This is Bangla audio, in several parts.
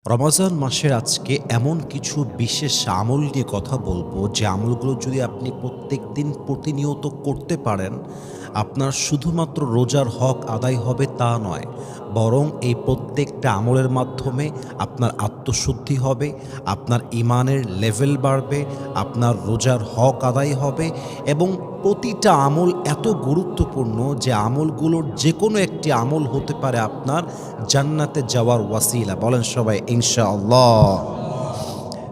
রমাজান মাসের আজকে এমন কিছু বিশেষ আমল নিয়ে কথা বলবো, যে আমলগুলো যদি আপনি প্রত্যেকদিন প্রতিনিয়ত করতে পারেন, আপনার শুধুমাত্র রোজার হক আদায় হবে তা নয়, বরং এই প্রত্যেকটা আমলের মাধ্যমে আপনার আত্মশুদ্ধি হবে, আপনার ঈমানের লেভেল বাড়বে, আপনার রোজার হক আদায় হবে এবং প্রতিটা আমল এত গুরুত্বপূর্ণ যে আমলগুলোর যেকোনো একটি আমল হতে পারে আপনার জান্নাতে যাওয়ার ওয়াসিলা। বলেন সবাই ইনশাআল্লাহ।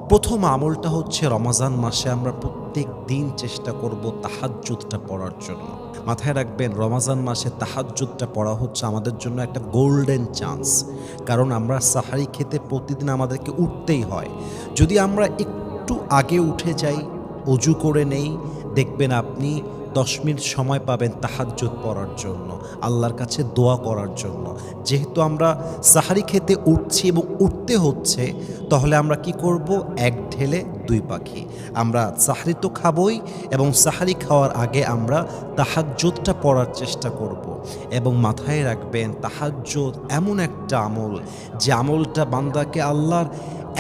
প্রথম আমলটা হচ্ছে, রমাজান মাসে আমরা প্রত্যেক দিন চেষ্টা করব তাহাজ্জুদটা পড়ার জন্য। মাথায় রাখবেন, রমাজান মাসে তাহাজ্জুদটা পড়া হচ্ছে আমাদের জন্য একটা গোল্ডেন চান্স। কারণ আমরা সাহারি খেতে প্রতিদিন আমাদেরকে উঠতেই হয়। যদি আমরা একটু আগে উঠে যাই, অজু করে নেই, দেখবেন আপনি ১০ মিনিট সময় পাবেন তাহাজ্জুদ পড়ার জন্য, আল্লাহর কাছে দোয়া করার জন্য। যেহেতু আমরা সাহারি খেতে উঠছি এবং উঠতে হচ্ছে, তাহলে আমরা কি করব? এক ঢেলে দুই পাখি। আমরা সাহারি তো খাবই এবং সাহারি খাওয়ার আগে আমরা তাহাজ্জুদটা পড়ার চেষ্টা করব। এবং মাথায় রাখবেন, তাহাজ্জুদ এমন একটা আমল, যে আমলটা বান্দাকে আল্লাহর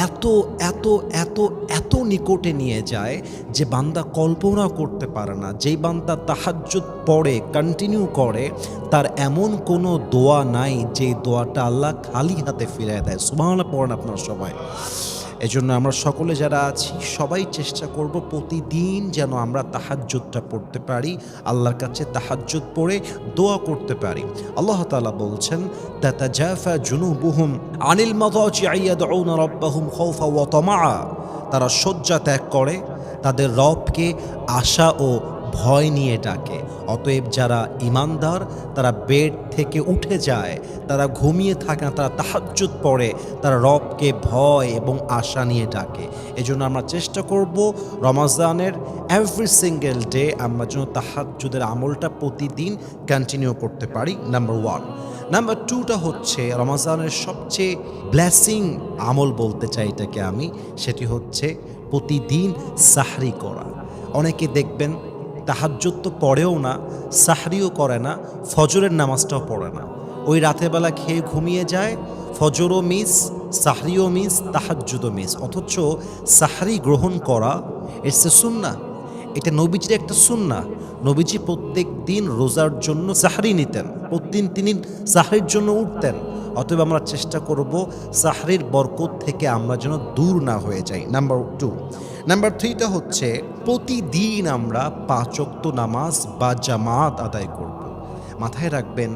এত এত এত এত নিকটে নিয়ে যায় যে বান্দা কল্পনা করতে পারে না। যেই বান্দা তাহাজ্জুদ পড়ে, কন্টিনিউ করে, তার এমন কোনো দোয়া নাই যে দোয়াটা আল্লাহ খালি হাতে ফিরিয়ে দেয়। সুবহানাল্লাহ পড়েন আপনারা সবাই। এজন্য আমরা সকলে যারা আছি সবাই চেষ্টা করব প্রতিদিন যেন আমরা তাহাজ্জুদটা পড়তে পারি, আল্লাহর কাছে তাহাজ্জুদ পড়ে দোয়া করতে পারি। আল্লাহ তাআলা বলছেন, তাতাজাফা জুনুবুহুম আনিল মাদাজি'i ইয়াদউনা রাব্বাহুম খাওফা ওয়া তামাআ। তারা শয্যা ত্যাগ করে, তাদের রবকে আশা ও ভয় নিয়ে ডাকে। অতএব যারা ঈমানদার, তারা বেড থেকে উঠে যায়, তারা ঘুমিয়ে থাকে না, তারা তাহাজ্জুদ পড়ে, তারা রবকে ভয় এবং আশা নিয়ে ডাকে। এজন্য আমরা চেষ্টা করব রমাজানের এভরি সিঙ্গেল ডে আমরা যেন তাহাজ্জুদের আমলটা প্রতিদিন কন্টিনিউ করতে পারি। নাম্বার 1। নাম্বার 2টা হচ্ছে রমাজানের সবচেয়ে ব্লেসিং আমল বলতে চাই এটাকে আমি, সেটি হচ্ছে প্রতিদিন সাহরি করা। অনেকে দেখবেন তাহাজ্জুদ তো পড়েও না, সাহরিও করে না, ফজরের নামাজটাও পড়ে না। ওই রাতের বেলা খেয়ে ঘুমিয়ে যায়, ফজরও মিস, সাহরিও মিস, তাহাজ্জুদও মিস। অথচ সাহরি গ্রহণ করা ইটস এ সুন্নাহ। এটা নবীজির একটা সুন্নাহ। নবীজি প্রত্যেক দিন রোজার জন্য সাহরি নিতেন, প্রতিদিন তিনি সাহরির জন্য উঠতেন। অতএব আমরা চেষ্টা করব সাহরির বরকত থেকে আমরা যেন দূর না হয়ে যাই। নাম্বার 2। নাম্বার 3টা হচ্ছে, প্রতিদিন আমরা 5 ওয়াক্ত নামাজ বা জামাত আদায় করব। মাথায় রাখবেন,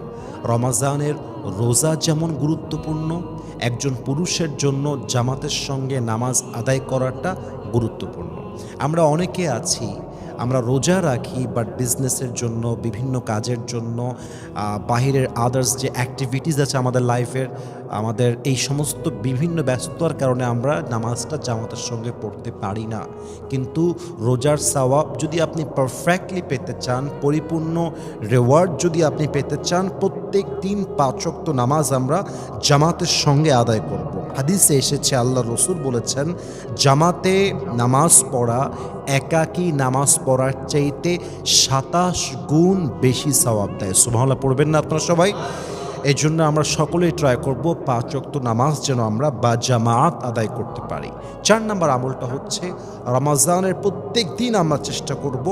রমাজানের রোজা যেমন গুরুত্বপূর্ণ, একজন পুরুষের জন্য জামাতের সঙ্গে নামাজ আদায় করাটা গুরুত্বপূর্ণ। আমরা অনেকে আছি, আমরা রোজা রাখি বাট বিজনেসের জন্য, বিভিন্ন কাজের জন্য, বাহিরের আদার্স যে অ্যাক্টিভিটিস আছে আমাদের লাইফের, আমাদের এই সমস্ত বিভিন্ন ব্যস্ততার কারণে আমরা নামাজটা জামাতের সঙ্গে পড়তে পারি না। কিন্তু রোজার সওয়াব যদি আপনি পারফেক্টলি পেতে চান, পরিপূর্ণ রিওয়ার্ড যদি আপনি পেতে চান, প্রত্যেক দিন 5 ওয়াক্ত নামাজ আমরা জামাতের সঙ্গে আদায় করব। হাদিসে এসেছে, আল্লাহ রসুল বলেছেন, জামাতে নামাজ পড়া একাকী নামাজ পড়ার চাইতে 27 গুণ বেশি সওয়াব দেয়। সুবহানাল্লাহ পড়বেন না আপনারা সবাই? এই জন্য আমরা সকলেই ট্রাই করব 5 ওয়াক্ত নামাজ যেন আমরা বা জামাত আদায় করতে পারি। 4 নম্বর আমলটা হচ্ছে, রমাজানের প্রত্যেক দিন আমরা চেষ্টা করব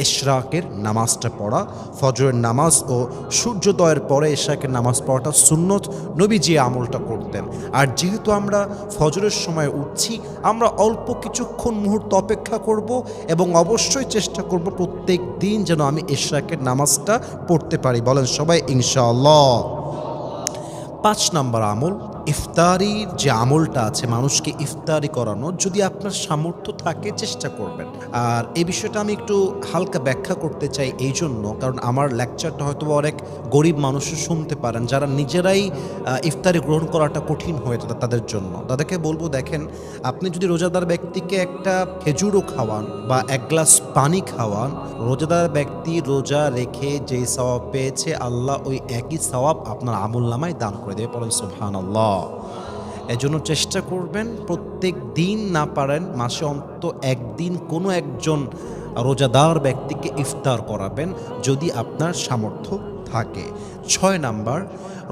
ইশরাকের নামাজটা পড়া। ফজরের নামাজ ও সূর্যোদয়ের পরে ইশরাকের নামাজ পড়াটা সুন্নত, নবীজি আমলটা করতেন। আর যেহেতু আমরা ফজরের সময় উঠছি, আমরা অল্প কিছুক্ষণ মুহূর্ত অপেক্ষা করব এবং অবশ্যই চেষ্টা করব প্রত্যেক দিন যেন আমি ইশরাকের নামাজটা পড়তে পারি। বলেন সবাই ইনশাআল্লাহ। 5 নম্বর আমল, ইফতারির যে আমলটা আছে, মানুষকে ইফতারি করানো। যদি আপনার সামর্থ্য থাকে চেষ্টা করবেন। আর এই বিষয়টা আমি একটু হালকা ব্যাখ্যা করতে চাই এই জন্য, কারণ আমার লেকচারটা হয়তো অনেক গরিব মানুষও শুনতে পারেন, যারা নিজেরাই ইফতারি গ্রহণ করাটা কঠিন হয়ে যায় তাদের জন্য। তাদেরকে বলবো, দেখেন, আপনি যদি রোজাদার ব্যক্তিকে একটা খেজুরও খাওয়ান বা 1 গ্লাস পানি খাওয়ান, রোজাদার ব্যক্তি রোজা রেখে যেই সওয়াব পেয়েছে, আল্লাহ ওই একই সওয়াব আপনার আমলনামায় দান করে দেবে। বলেন সুবহানাল্লাহ। এজন্য চেষ্টা করবেন প্রত্যেক দিন, না পারেন মাসে অন্তত একদিন কোনো একজন রোজাদার ব্যক্তিকে ইফতার করাবেন যদি আপনার সামর্থ্য থাকে। 6 নাম্বার,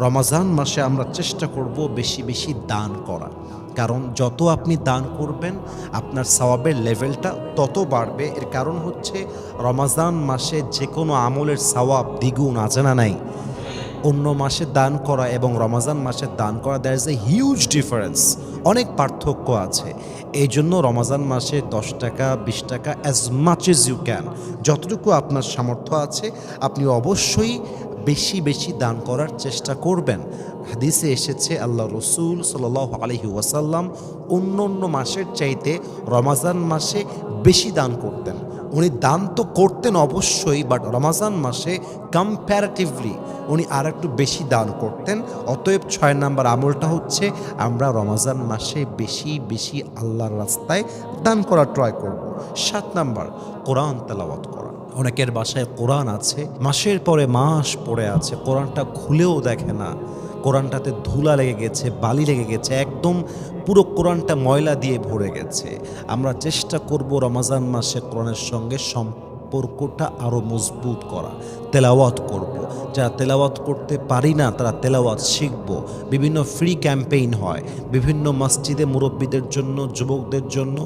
রমাজান মাসে আমরা চেষ্টা করব বেশি বেশি দান করা। কারণ যত আপনি দান করবেন আপনার সওয়াবের লেভেলটা তত বাড়বে। এর কারণ হচ্ছে রমাজান মাসে যে কোনো আমলের সওয়াব দ্বিগুণ, আছে না নাই? অন্য মাসে দান করা এবং রমাজান মাসে দান করা, there is a huge difference, অনেক পার্থক্য আছে। এই জন্য রমাজান মাসে 10 টাকা 20 টাকা as much as you can, যতটুকু আপনার সামর্থ্য আছে আপনি অবশ্যই বেশি বেশি দান করার চেষ্টা করবেন। হাদিসে এসেছে আল্লাহ রসুল সাল্লাল্লাহু আলাইহি ওয়াসাল্লাম অন্য অন্য মাসের চাইতে রমাজান মাসে বেশি দান করতেন। উনি দান তো করতেন অবশ্যই, বাট রমাজান মাসে কম্প্যারেটিভলি উনি আর একটু বেশি দান করতেন। অতএব 6 নাম্বার আমলটা হচ্ছে আমরা রমাজান মাসে বেশি বেশি আল্লাহর রাস্তায় দান করা ট্রাই করব। 7 নাম্বার কোরআন তেলাওয়াত করা। অনেকের বাসায় কোরআন আছে, মাসের পরে মাস পড়ে আছে, কোরআনটা খুলেও দেখে না, কোরআনটাতে ধুলা লেগে গেছে, বালি লেগে গেছে, একদম পুরো কোরআনটা ময়লা দিয়ে ভরে গেছে। আমরা চেষ্টা করব রমাজান মাসে কোরআনের সঙ্গে সম্পর্কটা আরও মজবুত করা, তেলাওয়াত করব। যারা তেলাওয়াত করতে পারি না তারা তেলাওয়াত শিখব। বিভিন্ন ফ্রি ক্যাম্পেইন হয়, বিভিন্ন মসজিদে মুরব্বীদের জন্য, যুবকদের জন্য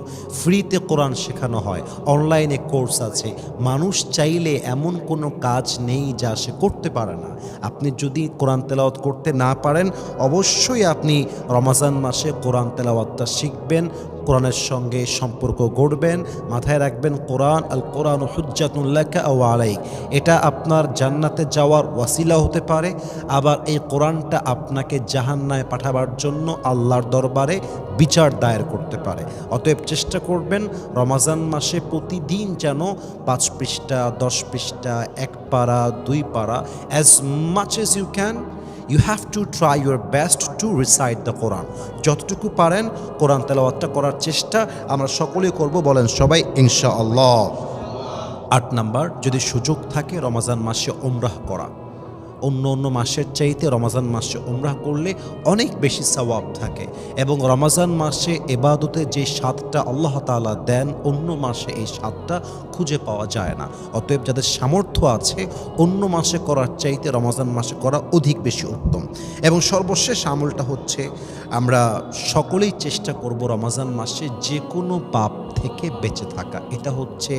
ফ্রিতে কোরআন শেখানো হয়, অনলাইনে কোর্স আছে। মানুষ চাইলে এমন কোনো কাজ নেই যা সে করতে পারে না। আপনি যদি কোরআন তেলাওয়াত করতে না পারেন অবশ্যই আপনি রমাজান মাসে কোরআন তেলাওয়াতটা শিখবেন, কোরআনের সঙ্গে সম্পর্ক গড়বেন। মাথায় রাখবেন কোরআন আল কোরআন হুজ্জাতুন লাকা আও আলাইক, এটা আপনার জান্নাতে যাওয়ার ওয়াসিলা হতে পারে, আবার এই কোরআনটা আপনাকে জাহান্নামে পাঠাবার জন্য আল্লাহর দরবারে বিচার দায়ের করতে পারে। অতএব চেষ্টা করবেন রমাজান মাসে প্রতিদিন যেন 5 পৃষ্ঠা 10 পৃষ্ঠা 1 পারা 2 পারা as much as you can you have to try your best to recite the Quran. যতটুকু পারেন কোরআন তেলাওয়াতটা করার চেষ্টা আমরা সকলেই করব, বলেন সবাই ইনশাআল্লাহ। 8 নাম্বার, যদি সুযোগ থাকে রমাজান মাসে উমরাহ করা। অন্য অন্য মাসের চাইতে রমাজান মাসে উমরাহ করলে অনেক বেশি সওয়াব থাকে, এবং রমাজান মাসে ইবাদতে যে স্বাদটা আল্লাহ তাআলা দেন অন্য মাসে এই স্বাদটা খুঁজে পাওয়া যায় না। অতএব যাদের সামর্থ্য আছে অন্য মাসে করার চাইতে রমাজান মাসে করা অধিক বেশি উত্তম। এবং সর্বশেষ আমলটা হচ্ছে আমরা সকলেই চেষ্টা করব রমাজান মাসে যে কোনো পাপ থেকে বেঁচে থাকা। এটা হচ্ছে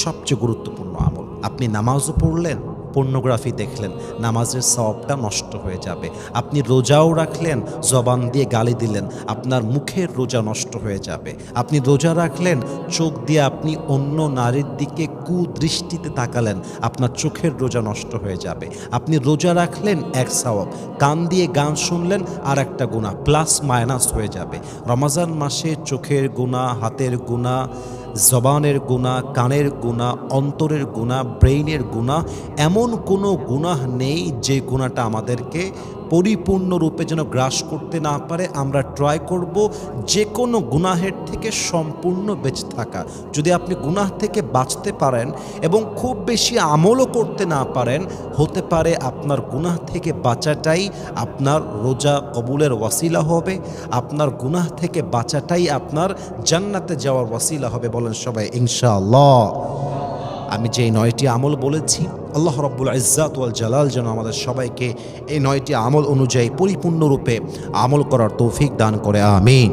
সবচেয়ে গুরুত্বপূর্ণ আমল। আপনি নামাজও পড়লেন, পর্নোগ্রাফি দেখলেন, নামাজের সওয়াবটা নষ্ট হয়ে যাবে। আপনি রোজাও রাখলেন, জবান দিয়ে গালি দিলেন, আপনার মুখের রোজা নষ্ট হয়ে যাবে। আপনি রোজা রাখলেন, চোখ দিয়ে আপনি অন্য নারীর দিকে কুদৃষ্টিতে তাকালেন, আপনার চোখের রোজা নষ্ট হয়ে যাবে। আপনি রোজা রাখলেন এক সওয়াব, কান দিয়ে গান শুনলেন আর একটা গুনাহ, প্লাস মাইনাস হয়ে যাবে। রমাজান মাসে চোখের গুনাহ, হাতের গুনাহ, জবানের গুনাহ, কানের গুনাহ, অন্তরের গুনাহ, ব্রেইনের গুনাহ, এমন কোনো গুনাহ নেই যে গুনাহটা আমাদেরকে পরিপূর্ণরূপে যেন গ্রাস করতে না পারে। আমরা ট্রাই করব যে কোনো গুনাহের থেকে সম্পূর্ণ বেঁচে থাকা। যদি আপনি গুনাহ থেকে বাঁচতে পারেন এবং খুব বেশি আমলও করতে না পারেন, হতে পারে আপনার গুনাহ থেকে বাঁচাটাই আপনার রোজা কবুলের ওয়াসিলা হবে, আপনার গুনাহ থেকে বাঁচাটাই আপনার জান্নাতে যাওয়ার ওয়াসিলা হবে। বলেন সবাই ইনশাআল্লাহ। আমি যে 9টি আমল বলেছি আল্লাহ রাব্বুল ইজ্জাত ওয়াল জালাল যেন আমাদের সবাইকে এই 9টি আমল অনুযায়ী পরিপূর্ণরূপে আমল করার তৌফিক দান করে, আমিন।